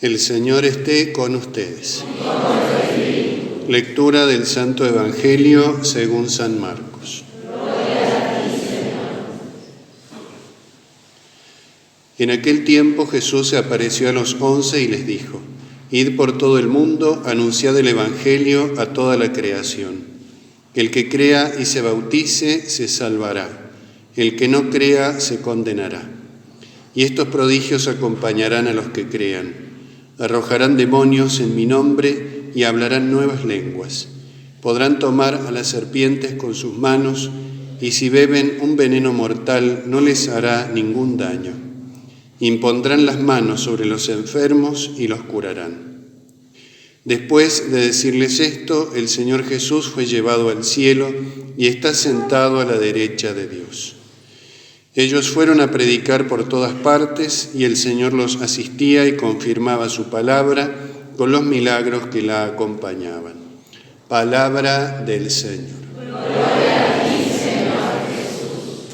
El Señor esté con ustedes. Lectura del Santo Evangelio según San Marcos. En aquel tiempo Jesús se apareció a los 11 y les dijo: Id por todo el mundo, anunciad el Evangelio a toda la creación. El que crea y se bautice se salvará. El que no crea se condenará. Y estos prodigios acompañarán a los que crean. Arrojarán demonios en mi nombre y hablarán nuevas lenguas. Podrán tomar a las serpientes con sus manos y si beben un veneno mortal no les hará ningún daño. Impondrán las manos sobre los enfermos y los curarán. Después de decirles esto, el Señor Jesús fue llevado al cielo y está sentado a la derecha de Dios. Ellos fueron a predicar por todas partes y el Señor los asistía y confirmaba su palabra con los milagros que la acompañaban. Palabra del Señor. Gloria a ti, Señor Jesús.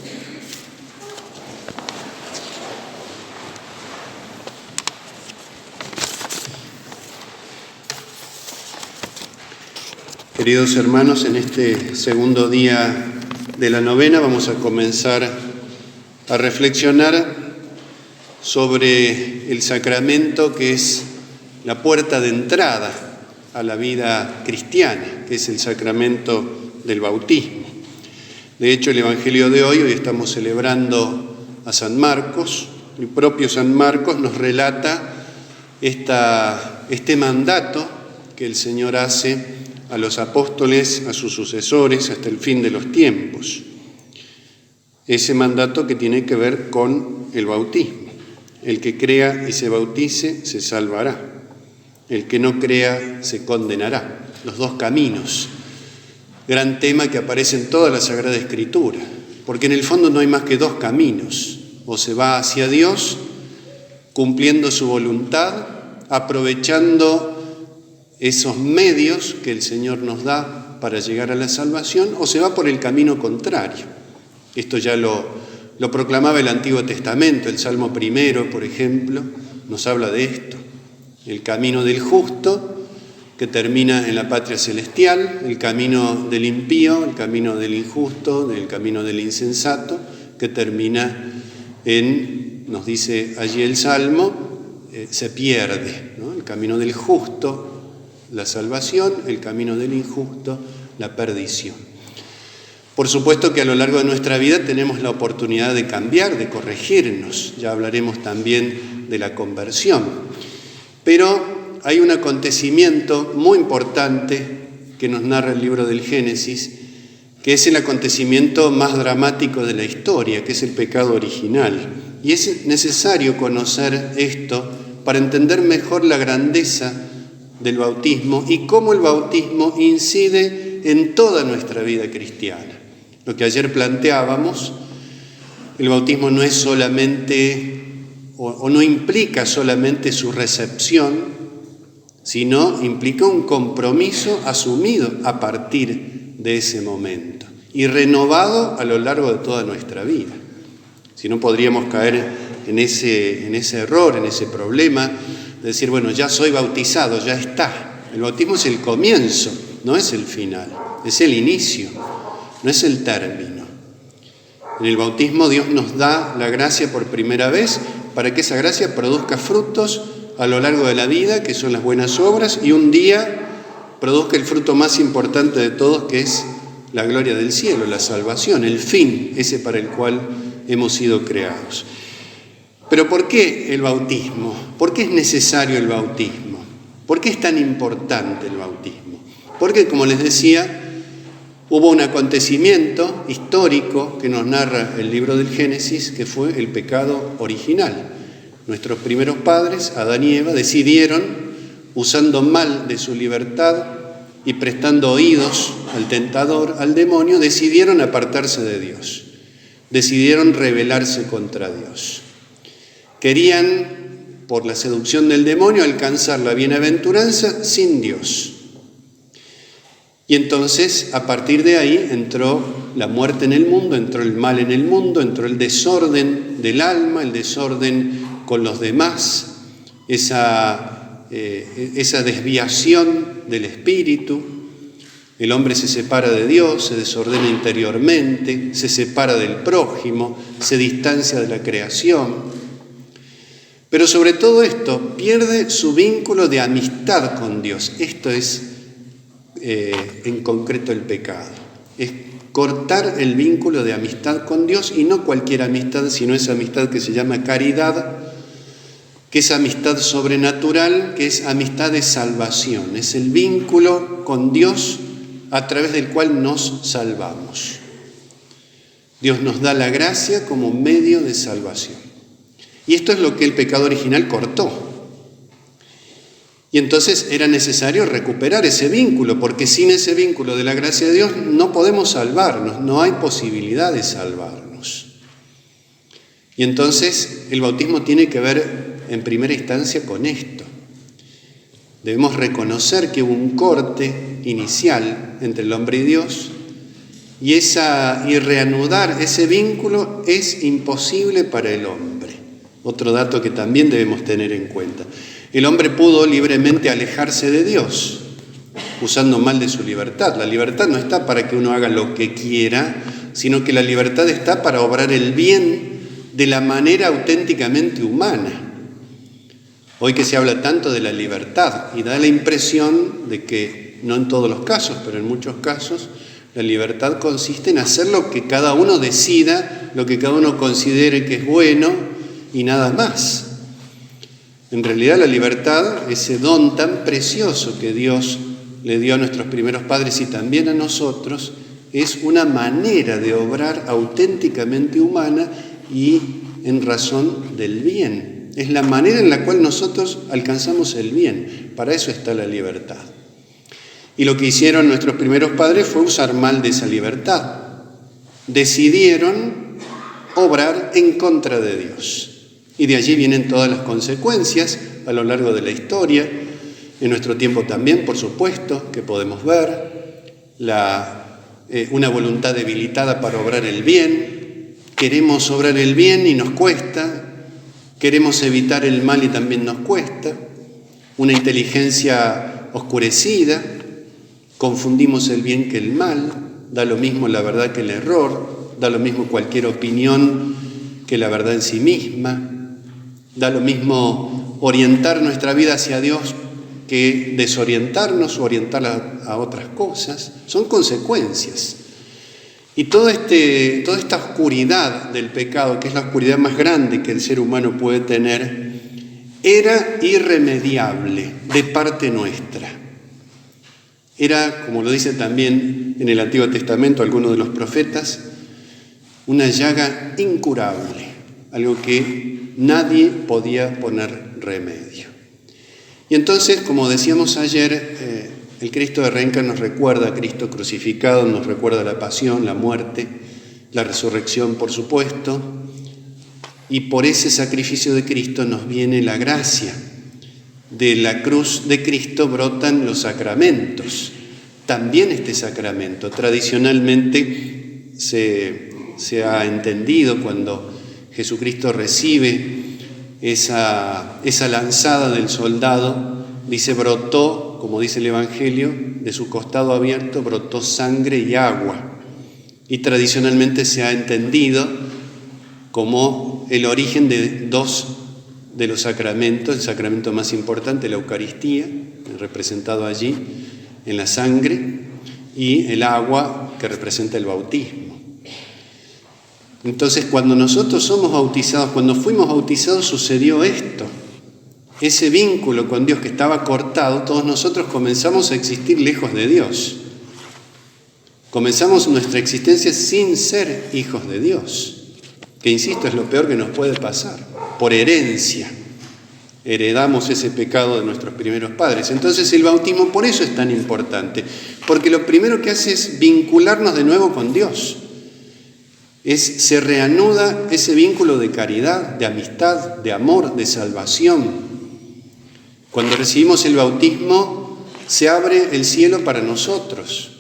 Queridos hermanos, en este segundo día de la novena vamos a comenzar a reflexionar sobre el sacramento que es la puerta de entrada a la vida cristiana, que es el sacramento del bautismo. De hecho, el Evangelio de hoy estamos celebrando a San Marcos. El propio San Marcos nos relata este mandato que el Señor hace a los apóstoles, a sus sucesores, hasta el fin de los tiempos. Ese mandato que tiene que ver con el bautismo. El que crea y se bautice se salvará. El que no crea se condenará. Los dos caminos. Gran tema que aparece en toda la Sagrada Escritura. Porque en el fondo no hay más que dos caminos. O se va hacia Dios, cumpliendo su voluntad, aprovechando esos medios que el Señor nos da para llegar a la salvación, o se va por el camino contrario. Esto ya lo proclamaba el Antiguo Testamento. El Salmo primero, por ejemplo, nos habla de esto. El camino del justo, que termina en la patria celestial, el camino del impío, el camino del injusto, el camino del insensato, que termina en, nos dice allí el Salmo, se pierde, ¿no? El camino del justo, la salvación; el camino del injusto, la perdición. Por supuesto que a lo largo de nuestra vida tenemos la oportunidad de cambiar, de corregirnos. Ya hablaremos también de la conversión. Pero hay un acontecimiento muy importante que nos narra el libro del Génesis, que es el acontecimiento más dramático de la historia, que es el pecado original. Y es necesario conocer esto para entender mejor la grandeza del bautismo y cómo el bautismo incide en toda nuestra vida cristiana. Lo que ayer planteábamos, el bautismo no es solamente, o no implica solamente su recepción, sino implica un compromiso asumido a partir de ese momento y renovado a lo largo de toda nuestra vida. Si no, podríamos caer en ese error, en ese problema de decir, bueno, ya soy bautizado, ya está. El bautismo es el comienzo, no es el final, es el inicio, no es el término. En el bautismo Dios nos da la gracia por primera vez para que esa gracia produzca frutos a lo largo de la vida, que son las buenas obras, y un día produzca el fruto más importante de todos, que es la gloria del cielo, la salvación, el fin, ese para el cual hemos sido creados. Pero ¿por qué el bautismo? ¿Por qué es necesario el bautismo? ¿Por qué es tan importante el bautismo? Porque, como les decía, hubo un acontecimiento histórico que nos narra el libro del Génesis, que fue el pecado original. Nuestros primeros padres, Adán y Eva, decidieron, usando mal de su libertad y prestando oídos al tentador, al demonio, decidieron apartarse de Dios. Decidieron rebelarse contra Dios. Querían, por la seducción del demonio, alcanzar la bienaventuranza sin Dios. Y entonces, a partir de ahí, entró la muerte en el mundo, entró el mal en el mundo, entró el desorden del alma, el desorden con los demás, esa esa desviación del espíritu. El hombre se separa de Dios, se desordena interiormente, se separa del prójimo, se distancia de la creación. Pero sobre todo esto, pierde su vínculo de amistad con Dios. Esto es en concreto el pecado. Es cortar el vínculo de amistad con Dios, y no cualquier amistad, sino esa amistad que se llama caridad, que es amistad sobrenatural, que es amistad de salvación. Es el vínculo con Dios a través del cual nos salvamos. Dios nos da la gracia como medio de salvación. Y esto es lo que el pecado original cortó. Y entonces era necesario recuperar ese vínculo, porque sin ese vínculo de la gracia de Dios no podemos salvarnos, no hay posibilidad de salvarnos. Y entonces el bautismo tiene que ver en primera instancia con esto. Debemos reconocer que hubo un corte inicial entre el hombre y Dios, y reanudar ese vínculo es imposible para el hombre. Otro dato que también debemos tener en cuenta. El hombre pudo libremente alejarse de Dios, usando mal de su libertad. La libertad no está para que uno haga lo que quiera, sino que la libertad está para obrar el bien de la manera auténticamente humana. Hoy que se habla tanto de la libertad, y da la impresión de que, no en todos los casos, pero en muchos casos, la libertad consiste en hacer lo que cada uno decida, lo que cada uno considere que es bueno, y nada más. En realidad la libertad, ese don tan precioso que Dios le dio a nuestros primeros padres y también a nosotros, es una manera de obrar auténticamente humana y en razón del bien. Es la manera en la cual nosotros alcanzamos el bien. Para eso está la libertad. Y lo que hicieron nuestros primeros padres fue usar mal de esa libertad. Decidieron obrar en contra de Dios. Y de allí vienen todas las consecuencias a lo largo de la historia. En nuestro tiempo también, por supuesto, que podemos ver una voluntad debilitada para obrar el bien. Queremos obrar el bien y nos cuesta. Queremos evitar el mal y también nos cuesta. Una inteligencia oscurecida. Confundimos el bien que el mal. Da lo mismo la verdad que el error. Da lo mismo cualquier opinión que la verdad en sí misma. Da lo mismo orientar nuestra vida hacia Dios que desorientarnos o orientarla a otras cosas. Son consecuencias. Y toda esta oscuridad del pecado, que es la oscuridad más grande que el ser humano puede tener, era irremediable de parte nuestra. Era, como lo dice también en el Antiguo Testamento algunos de los profetas, una llaga incurable, algo que nadie podía poner remedio. Y entonces, como decíamos ayer, el Cristo de Renca nos recuerda a Cristo crucificado, nos recuerda la pasión, la muerte, la resurrección, por supuesto, y por ese sacrificio de Cristo nos viene la gracia. De la cruz de Cristo brotan los sacramentos. También este sacramento tradicionalmente se ha entendido cuando Jesucristo recibe esa lanzada del soldado, dice, brotó, como dice el Evangelio, de su costado abierto brotó sangre y agua. Y tradicionalmente se ha entendido como el origen de dos de los sacramentos, el sacramento más importante, la Eucaristía, representado allí en la sangre, y el agua, que representa el bautismo. Entonces, cuando nosotros somos bautizados, cuando fuimos bautizados, sucedió esto. Ese vínculo con Dios que estaba cortado, todos nosotros comenzamos a existir lejos de Dios. Comenzamos nuestra existencia sin ser hijos de Dios, que, insisto, es lo peor que nos puede pasar. Por herencia, heredamos ese pecado de nuestros primeros padres. Entonces, el bautismo por eso es tan importante, porque lo primero que hace es vincularnos de nuevo con Dios. Se reanuda ese vínculo de caridad, de amistad, de amor, de salvación. Cuando recibimos el bautismo, se abre el cielo para nosotros.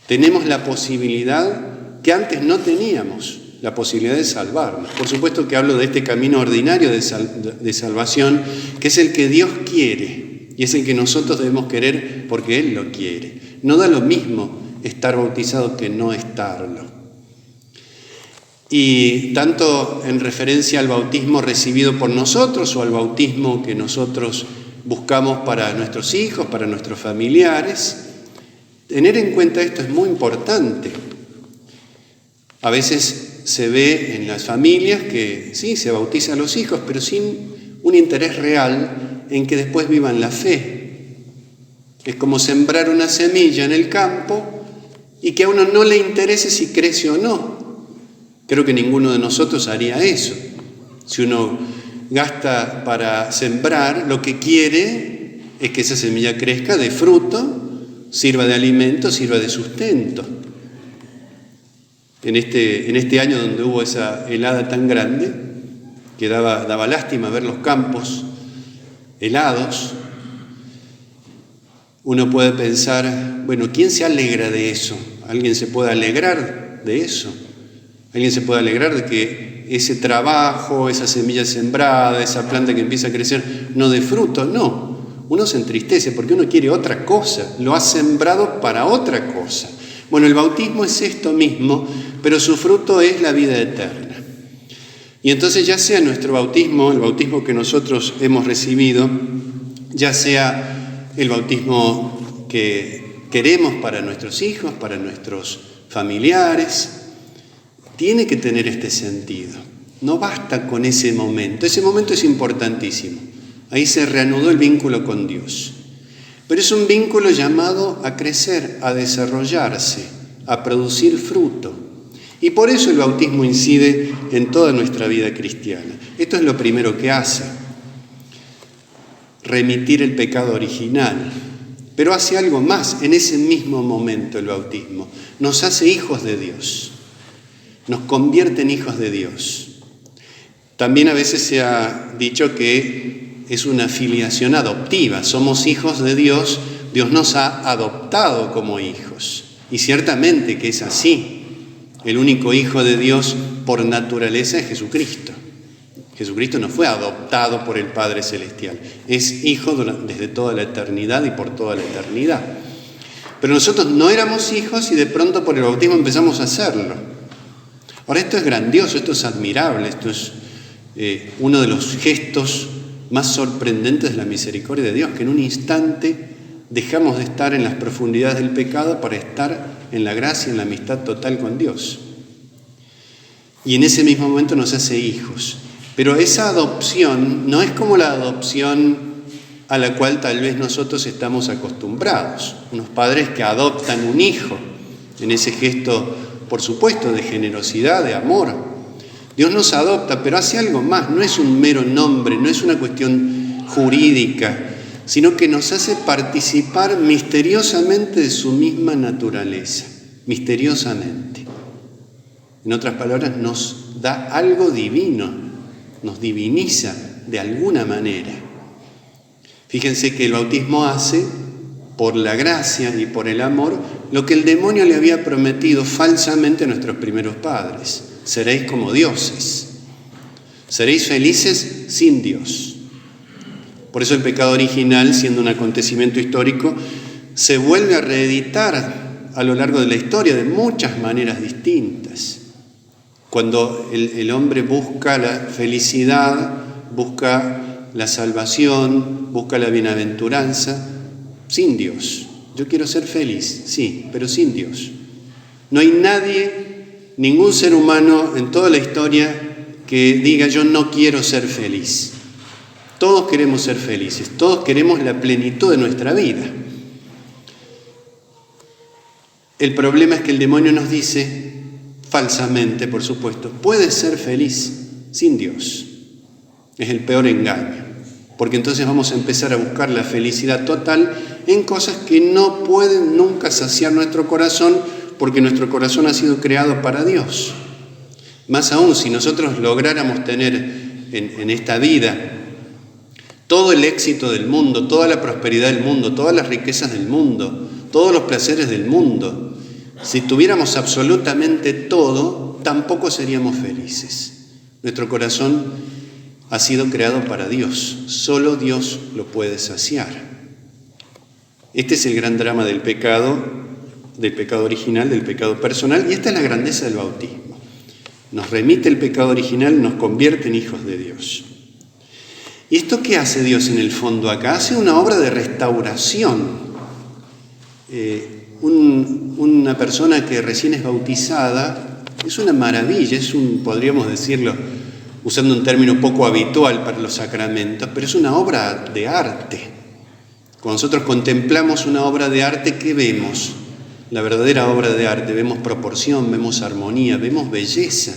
Tenemos la posibilidad que antes no teníamos la posibilidad de salvarnos. Por supuesto que hablo de este camino ordinario de salvación, que es el que Dios quiere y es el que nosotros debemos querer porque Él lo quiere. No da lo mismo estar bautizado que no estarlo. Y tanto en referencia al bautismo recibido por nosotros o al bautismo que nosotros buscamos para nuestros hijos, para nuestros familiares, tener en cuenta esto es muy importante. A veces se ve en las familias que sí, se bautiza a los hijos, pero sin un interés real en que después vivan la fe. Es como sembrar una semilla en el campo y que a uno no le interese si crece o no. Creo que ninguno de nosotros haría eso. Si uno gasta para sembrar, lo que quiere es que esa semilla crezca, dé fruto, sirva de alimento, sirva de sustento. En este año donde hubo esa helada tan grande, que daba lástima ver los campos helados, uno puede pensar, bueno, ¿quién se alegra de eso? ¿Alguien se puede alegrar de eso? ¿Alguien se puede alegrar de que ese trabajo, esa semilla sembrada, esa planta que empieza a crecer, no dé fruto? No, uno se entristece porque uno quiere otra cosa, lo ha sembrado para otra cosa. Bueno, el bautismo es esto mismo, pero su fruto es la vida eterna. Y entonces ya sea nuestro bautismo, el bautismo que nosotros hemos recibido, ya sea el bautismo que queremos para nuestros hijos, para nuestros familiares, tiene que tener este sentido. No basta con ese momento es importantísimo. Ahí se reanudó el vínculo con Dios. Pero es un vínculo llamado a crecer, a desarrollarse, a producir fruto. Y por eso el bautismo incide en toda nuestra vida cristiana. Esto es lo primero que hace, remitir el pecado original. Pero hace algo más en ese mismo momento el bautismo. Nos hace hijos de Dios, nos convierte en hijos de Dios. También a veces se ha dicho que es una filiación adoptiva. Somos hijos de Dios, Dios nos ha adoptado como hijos. Y ciertamente que es así. El único hijo de Dios por naturaleza es Jesucristo. Jesucristo no fue adoptado por el Padre Celestial. Es hijo desde toda la eternidad y por toda la eternidad. Pero nosotros no éramos hijos y de pronto por el bautismo empezamos a serlo. Ahora esto es grandioso, esto es admirable, esto es uno de los gestos más sorprendentes de la misericordia de Dios, que en un instante dejamos de estar en las profundidades del pecado para estar en la gracia, en la amistad total con Dios. Y en ese mismo momento nos hace hijos. Pero esa adopción no es como la adopción a la cual tal vez nosotros estamos acostumbrados. Unos padres que adoptan un hijo en ese gesto, por supuesto, de generosidad, de amor. Dios nos adopta, pero hace algo más. No es un mero nombre, no es una cuestión jurídica, sino que nos hace participar misteriosamente de su misma naturaleza, misteriosamente. En otras palabras, nos da algo divino, nos diviniza de alguna manera. Fíjense que el bautismo hace, por la gracia y por el amor, lo que el demonio le había prometido falsamente a nuestros primeros padres. Seréis como dioses. Seréis felices sin Dios. Por eso el pecado original, siendo un acontecimiento histórico, se vuelve a reeditar a lo largo de la historia de muchas maneras distintas. Cuando el hombre busca la felicidad, busca la salvación, busca la bienaventuranza, sin Dios. Yo quiero ser feliz, sí, pero sin Dios. No hay nadie, ningún ser humano en toda la historia que diga yo no quiero ser feliz. Todos queremos ser felices, todos queremos la plenitud de nuestra vida. El problema es que el demonio nos dice, falsamente por supuesto, puedes ser feliz sin Dios. Es el peor engaño, porque entonces vamos a empezar a buscar la felicidad total en cosas que no pueden nunca saciar nuestro corazón, porque nuestro corazón ha sido creado para Dios. Más aún, si nosotros lográramos tener en esta vida todo el éxito del mundo, toda la prosperidad del mundo, todas las riquezas del mundo, todos los placeres del mundo, si tuviéramos absolutamente todo, tampoco seríamos felices. Nuestro corazón ha sido creado para Dios. Solo Dios lo puede saciar. Este es el gran drama del pecado original, del pecado personal, y esta es la grandeza del bautismo. Nos remite el pecado original, nos convierte en hijos de Dios. ¿Y esto qué hace Dios en el fondo acá? Hace una obra de restauración. Una persona que recién es bautizada es una maravilla, podríamos decirlo, usando un término poco habitual para los sacramentos, pero es una obra de arte. Cuando nosotros contemplamos una obra de arte, ¿qué vemos? La verdadera obra de arte, vemos proporción, vemos armonía, vemos belleza.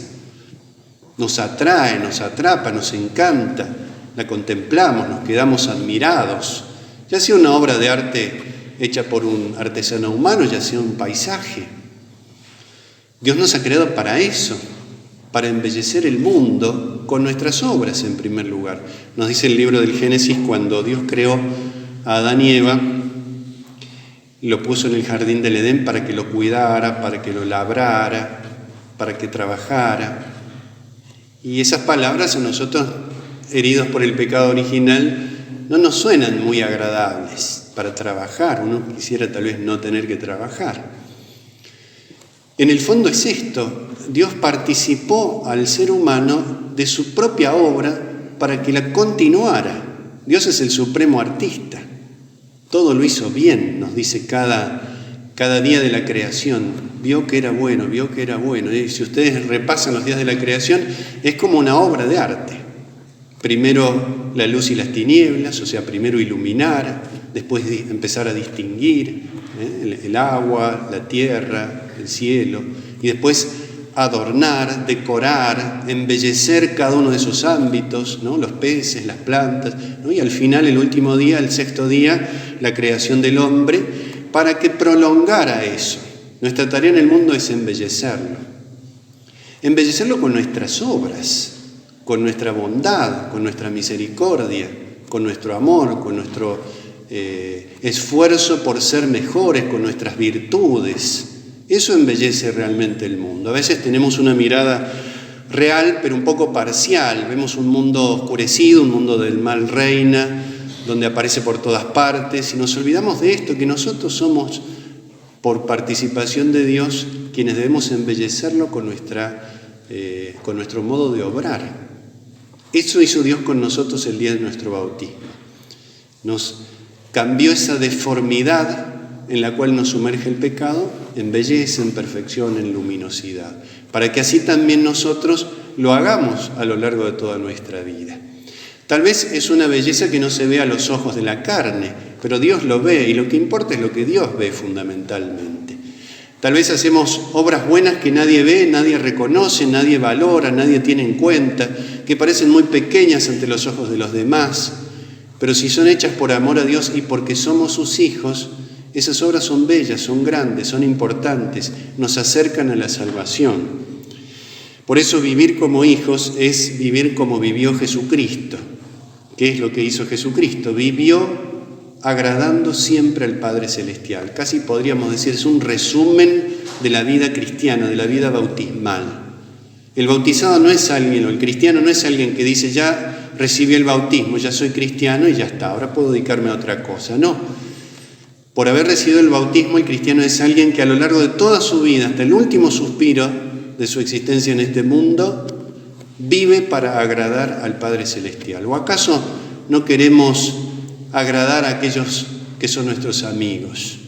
Nos atrae, nos atrapa, nos encanta. La contemplamos, nos quedamos admirados. Ya sea una obra de arte hecha por un artesano humano, ya sea un paisaje. Dios nos ha creado para eso, para embellecer el mundo con nuestras obras en primer lugar. Nos dice el libro del Génesis, cuando Dios creó a Adán y Eva, lo puso en el jardín del Edén para que lo cuidara, para que lo labrara, para que trabajara. Y esas palabras a nosotros, heridos por el pecado original, no nos suenan muy agradables para trabajar. Uno quisiera tal vez no tener que trabajar. En el fondo es esto: Dios participó al ser humano de su propia obra para que la continuara. Dios es el supremo artista. Todo lo hizo bien, nos dice cada día de la creación. Vio que era bueno, vio que era bueno. Y si ustedes repasan los días de la creación, es como una obra de arte. Primero la luz y las tinieblas, o sea, primero iluminar, después empezar a distinguir el agua, la tierra, el cielo, y después adornar, decorar, embellecer cada uno de esos ámbitos, ¿no? Los peces, las plantas, ¿no? Y al final, el último día, el sexto día, la creación del hombre, para que prolongara eso. Nuestra tarea en el mundo es embellecerlo. Embellecerlo con nuestras obras, con nuestra bondad, con nuestra misericordia, con nuestro amor, con nuestro esfuerzo por ser mejores, con nuestras virtudes. Eso embellece realmente el mundo. A veces tenemos una mirada real, pero un poco parcial. Vemos un mundo oscurecido, un mundo del mal reina, donde aparece por todas partes, y nos olvidamos de esto, que nosotros somos, por participación de Dios, quienes debemos embellecerlo con nuestro modo de obrar. Eso hizo Dios con nosotros el día de nuestro bautismo. Nos cambió esa deformidad en la cual nos sumerge el pecado en belleza, en perfección, en luminosidad, para que así también nosotros lo hagamos a lo largo de toda nuestra vida. Tal vez es una belleza que no se ve a los ojos de la carne, pero Dios lo ve, y lo que importa es lo que Dios ve fundamentalmente. Tal vez hacemos obras buenas que nadie ve, nadie reconoce, nadie valora, nadie tiene en cuenta, que parecen muy pequeñas ante los ojos de los demás, pero si son hechas por amor a Dios y porque somos sus hijos, esas obras son bellas, son grandes, son importantes, nos acercan a la salvación. Por eso vivir como hijos es vivir como vivió Jesucristo. ¿Qué es lo que hizo Jesucristo? Vivió agradando siempre al Padre Celestial. Casi podríamos decir, es un resumen de la vida cristiana, de la vida bautismal. El bautizado no es alguien, o el cristiano no es alguien que dice, ya recibí el bautismo, ya soy cristiano y ya está, ahora puedo dedicarme a otra cosa. No. Por haber recibido el bautismo, el cristiano es alguien que a lo largo de toda su vida, hasta el último suspiro de su existencia en este mundo, vive para agradar al Padre Celestial. ¿O acaso no queremos agradar a aquellos que son nuestros amigos?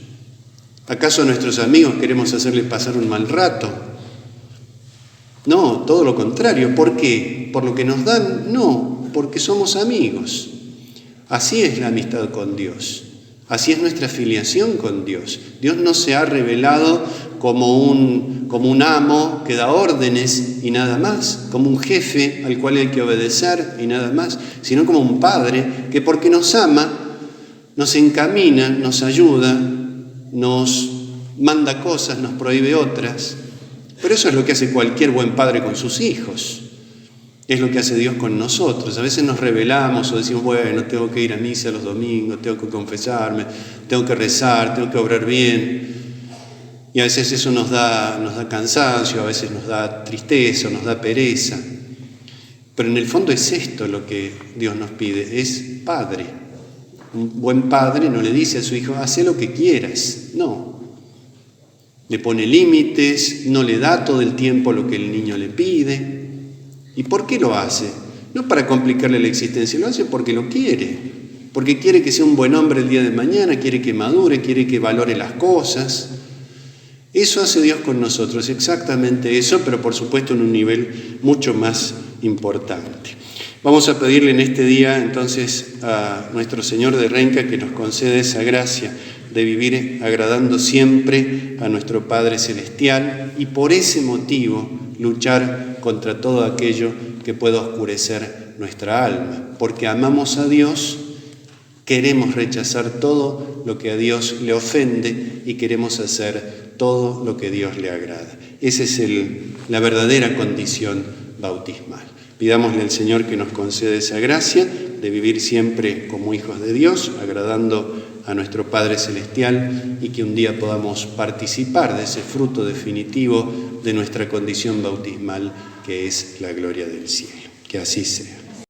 ¿Acaso a nuestros amigos queremos hacerles pasar un mal rato? No, todo lo contrario. ¿Por qué? ¿Por lo que nos dan? No, porque somos amigos. Así es la amistad con Dios. Así es nuestra filiación con Dios. Dios no se ha revelado como un amo que da órdenes y nada más, como un jefe al cual hay que obedecer y nada más, sino como un padre que, porque nos ama, nos encamina, nos ayuda, nos manda cosas, nos prohíbe otras. Pero eso es lo que hace cualquier buen padre con sus hijos. Es lo que hace Dios con nosotros. A veces nos rebelamos o decimos, bueno, tengo que ir a misa los domingos, tengo que confesarme, tengo que rezar, tengo que obrar bien. Y a veces eso nos da cansancio, a veces nos da tristeza, nos da pereza. Pero en el fondo es esto lo que Dios nos pide, es padre. Un buen padre no le dice a su hijo, haz lo que quieras, no. Le pone límites, no le da todo el tiempo lo que el niño le pide. ¿Y por qué lo hace? No para complicarle la existencia, lo hace porque lo quiere. Porque quiere que sea un buen hombre el día de mañana, quiere que madure, quiere que valore las cosas. Eso hace Dios con nosotros, exactamente eso, pero por supuesto en un nivel mucho más importante. Vamos a pedirle en este día entonces a nuestro Señor de Renca que nos conceda esa gracia de vivir agradando siempre a nuestro Padre Celestial y por ese motivo luchar contra todo aquello que pueda oscurecer nuestra alma. Porque amamos a Dios, queremos rechazar todo lo que a Dios le ofende y queremos hacer todo lo que a Dios le agrada. Esa es la verdadera condición bautismal. Pidámosle al Señor que nos conceda esa gracia de vivir siempre como hijos de Dios, agradando a nuestro Padre Celestial y que un día podamos participar de ese fruto definitivo de nuestra condición bautismal que es la gloria del cielo. Que así sea.